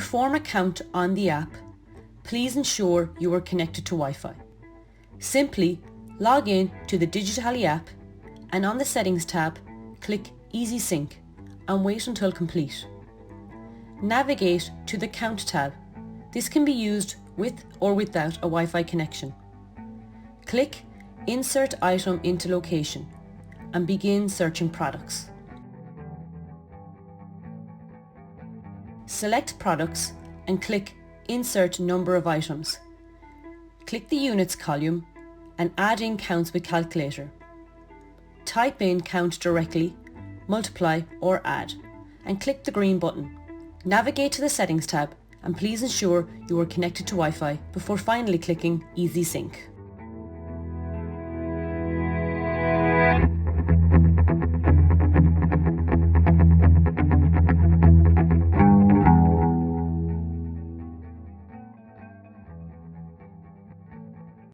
perform a count on the app, please ensure you are connected to Wi-Fi. Simply log in to the DigiTally app and on the Settings tab, click Easy Sync and wait until complete. Navigate to the Count tab. This can be used with or without a Wi-Fi connection. Click Insert Item into Location and begin searching products. Select Products and click Insert Number of Items. Click the Units column and add in counts with calculator. Type in count directly, multiply or add and click the green button. Navigate to the Settings tab and please ensure you are connected to Wi-Fi before finally clicking Easy Sync.